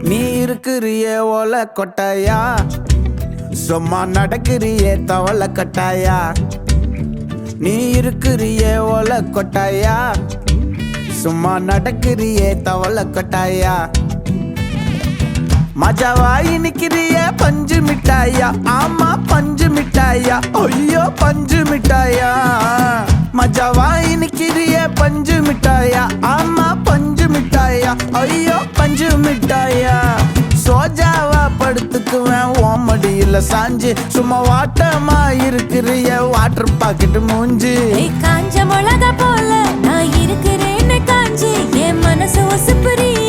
நீ இருக்கிறியே ஓலை கொட்டாயா, சும்மா நடக்கிறியே தவளை கட்டாயா. நீ இருக்கிறியே ஓலை கொட்டாயா, சும்மா நடக்கிறியே தவளை கட்டாயா. மஜாவாய் நிக்கிறிய பஞ்சு மிட்டாயா, ஆமா பஞ்சு மிட்டாயா, ஐயோ பஞ்சு மிட்டாயா. மஜாவாய் நிக்கிறிய பஞ்சு மிட்டாயா, ஆமா பஞ்சு மிட்டாயா, ஐயோ பஞ்சு மிட்டாயா. சோஜாவா படுத்துக்குவேன் ஓமடியில சாஞ்சு, சும்மா வாட்டமா இருக்கிறிய வாட்டர் பாக்கெட் மூஞ்சி. காஞ்ச மிளகா போல நான் இருக்கிறேன்னு காஞ்சி, என் மனசு ஒசுப்புறிய